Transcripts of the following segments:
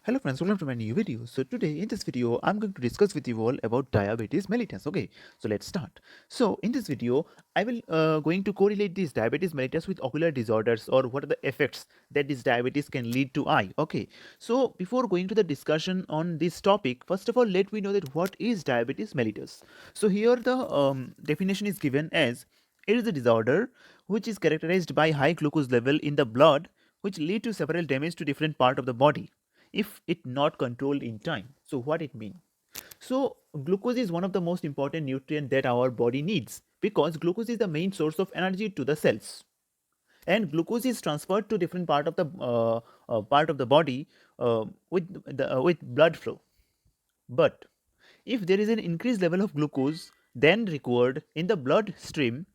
Hello friends, welcome to my new video. So today in this video, I'm going to discuss with you all about diabetes mellitus. Okay, so let's start. So in this video, I will going to correlate this diabetes mellitus with ocular disorders or what are the effects that this diabetes can lead to eye. Okay, so before going to the discussion on this topic, first of all, let me know that what is diabetes mellitus. So here the definition is given as it is a disorder which is characterized by high glucose level in the blood which lead to several damage to different part of the body if it not controlled in time. So what it mean? So glucose is one of the most important nutrient that our body needs because glucose is the main source of energy to the cells, and glucose is transferred to different part of the body with blood flow. But if there is an increased level of glucose then required in the bloodstream,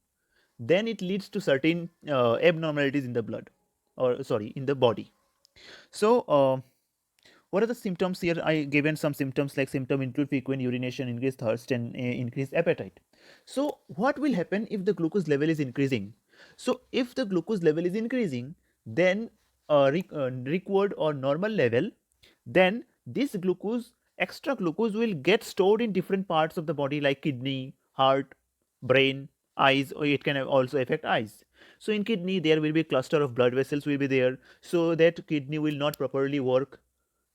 then it leads to certain abnormalities in the blood, or sorry, in the body. So what are the symptoms here? I given some symptoms, like symptom include frequent urination, increased thirst, and increased appetite. So what will happen if the glucose level is increasing? So if the glucose level is increasing, then required or normal level, then this glucose, extra glucose, will get stored in different parts of the body like kidney, heart, brain, eyes, or it can also affect eyes. So in kidney there will be a cluster of blood vessels will be there, so that kidney will not properly work,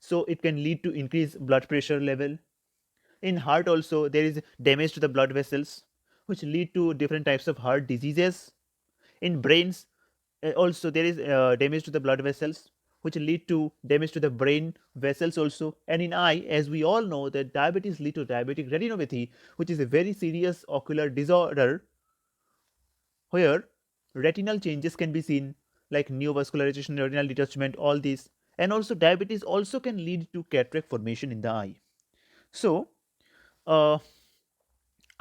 so it can lead to increased blood pressure level. In heart also there is damage to the blood vessels which lead to different types of heart diseases. In brains also there is damage to the blood vessels which lead to damage to the brain vessels also. And in eye, as we all know, that diabetes lead to diabetic retinopathy, which is a very serious ocular disorder where retinal changes can be seen like neovascularization, retinal detachment, all these. And also diabetes also can lead to cataract formation in the eye. So uh,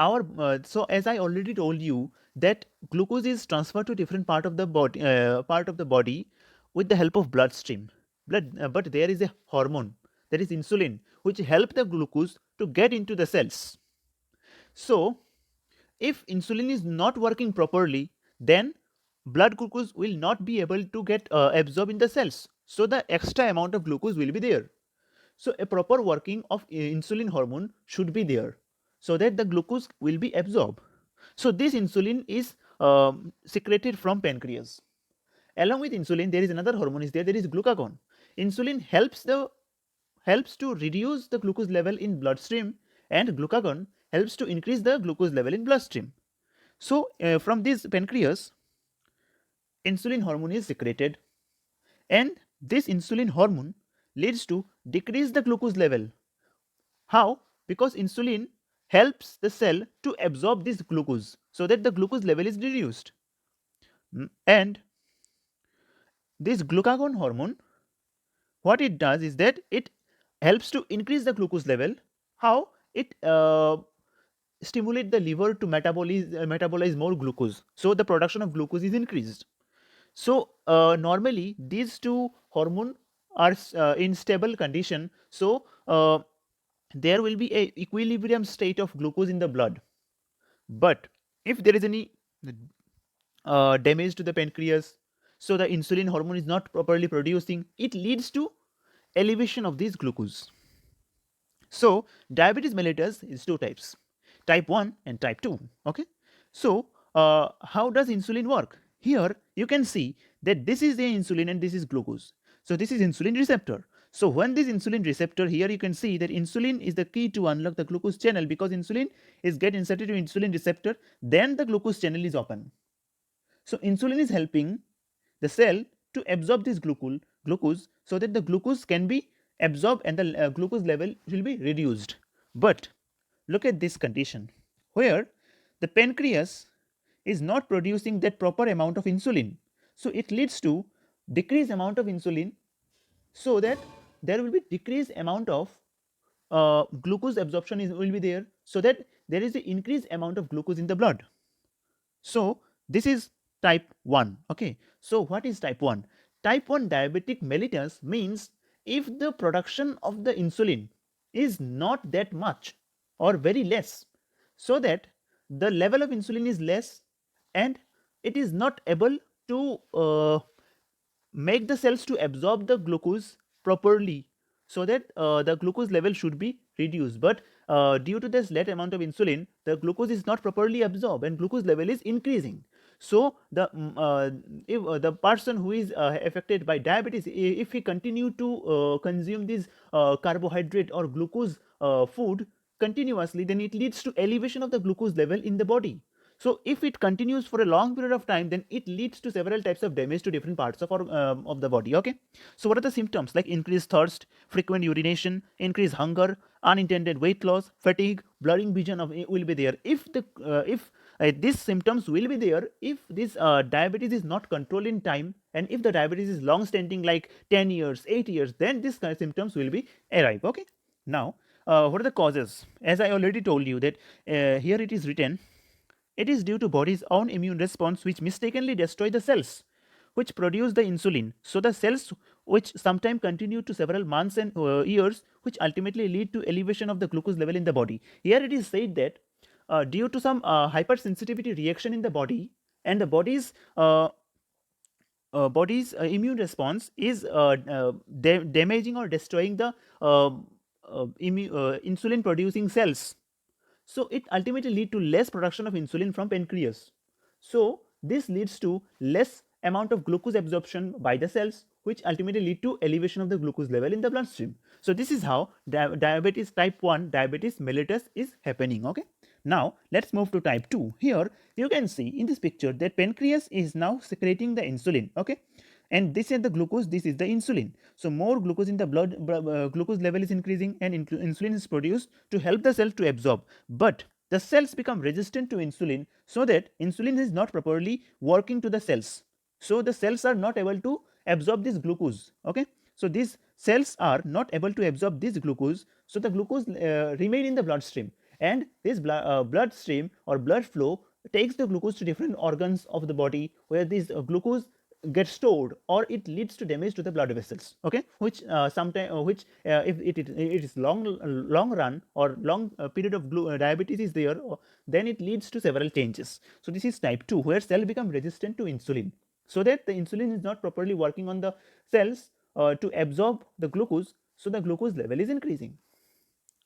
our so as I already told you that glucose is transferred to different part of the body with the help of bloodstream blood, but there is a hormone, that is insulin, which help the glucose to get into the cells. So if insulin is not working properly, then blood glucose will not be able to get absorbed in the cells, so the extra amount of glucose will be there. So a proper working of insulin hormone should be there so that the glucose will be absorbed. So this insulin is secreted from pancreas. Along with insulin, there is another hormone is there. There is glucagon. Insulin helps to reduce the glucose level in bloodstream, and glucagon helps to increase the glucose level in bloodstream. So from this pancreas, insulin hormone is secreted, and this insulin hormone leads to decrease the glucose level. How? Because insulin helps the cell to absorb this glucose so that the glucose level is reduced. And this glucagon hormone, what it does is that it helps to increase the glucose level. How? It stimulate the liver to metabolize more glucose, so the production of glucose is increased. So normally these two hormone are in stable condition, so there will be a equilibrium state of glucose in the blood. But if there is any damage to the pancreas, so the insulin hormone is not properly producing, it leads to elevation of this glucose. So diabetes mellitus is two types, type 1 and type 2. Okay, so how does insulin work? Here you can see that this is the insulin and this is glucose. So this is insulin receptor. So when this insulin receptor, here you can see that insulin is the key to unlock the glucose channel, because insulin is get inserted to insulin receptor, then the glucose channel is open. So insulin is helping the cell to absorb this glucose so that the glucose can be absorbed and the glucose level will be reduced. But look at this condition where the pancreas is not producing that proper amount of insulin. So it leads to decreased amount of insulin, so that there will be decreased amount of glucose absorption will be there, so that there is the increased amount of glucose in the blood. So this is type 1. Okay. So what is type 1? Type 1 diabetic mellitus means if the production of the insulin is not that much or very less, so that the level of insulin is less and it is not able to make the cells to absorb the glucose properly, so that the glucose level should be reduced. But due to this less amount of insulin, the glucose is not properly absorbed and glucose level is increasing. So if the person who is affected by diabetes, if he continue to consume this carbohydrate or glucose food continuously, then it leads to elevation of the glucose level in the body. So if it continues for a long period of time, then it leads to several types of damage to different parts of the body. Okay, so what are the symptoms? Like increased thirst, frequent urination, increased hunger, unintended weight loss, fatigue, blurring vision of will be there. If these symptoms will be there if this diabetes is not controlled in time, and if the diabetes is long standing like 10 years, 8 years, then these kind of symptoms will be arrive. Okay, now what are the causes? As I already told you that here it is written, it is due to body's own immune response which mistakenly destroy the cells which produce the insulin. So the cells which sometimes continue to several months and years, which ultimately lead to elevation of the glucose level in the body. Here it is said that due to some hypersensitivity reaction in the body, and the body's immune response is damaging or destroying the insulin producing cells, so it ultimately lead to less production of insulin from pancreas. So this leads to less amount of glucose absorption by the cells, which ultimately lead to elevation of the glucose level in the bloodstream. So this is how diabetes type 1 diabetes mellitus is happening. Okay, now let's move to type 2. Here you can see in this picture that pancreas is now secreting the insulin. Okay, and this is the glucose, this is the insulin. So more glucose in the blood, glucose level is increasing, and insulin is produced to help the cells to absorb. But the cells become resistant to insulin, so that insulin is not properly working to the cells. So the cells are not able to absorb this glucose. Okay, so these cells are not able to absorb this glucose, so the glucose remain in the bloodstream, and this bloodstream or blood flow takes the glucose to different organs of the body, where this glucose gets stored, or it leads to damage to the blood vessels. Okay, which sometimes if it is long run or long period of diabetes is there, then it leads to several changes. So this is type 2, where cell become resistant to insulin, so that the insulin is not properly working on the cells to absorb the glucose, so the glucose level is increasing.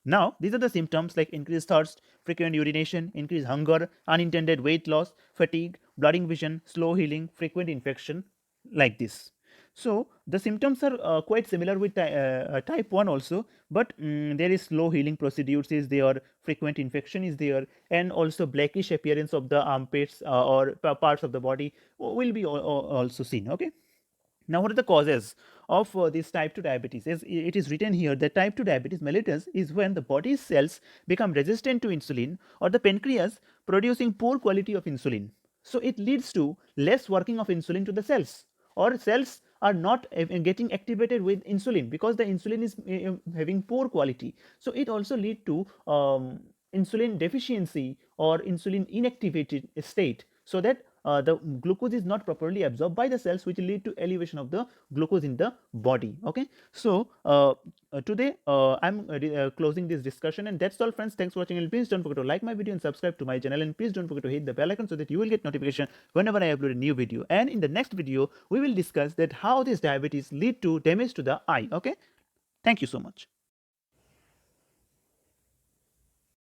Now, these are the symptoms like increased thirst, frequent urination, increased hunger, unintended weight loss, fatigue, blurring vision, slow healing, frequent infection, like this. So, the symptoms are quite similar with type 1 also, but there is slow healing procedures is there, frequent infection is there, and also blackish appearance of the armpits or parts of the body will be also seen. Okay. Now, what are the causes of this type 2 diabetes? As it is written here, that type 2 diabetes mellitus is when the body's cells become resistant to insulin, or the pancreas producing poor quality of insulin. So it leads to less working of insulin to the cells, or cells are not getting activated with insulin because the insulin is having poor quality. So it also lead to insulin deficiency or insulin inactivated state, so that the glucose is not properly absorbed by the cells, which lead to elevation of the glucose in the body. Okay, so today I'm closing this discussion, and that's all, friends. Thanks for watching, and please don't forget to like my video and subscribe to my channel, and please don't forget to hit the bell icon so that you will get notification whenever I upload a new video. And in the next video we will discuss that how this diabetes lead to damage to the eye. Okay, thank you so much.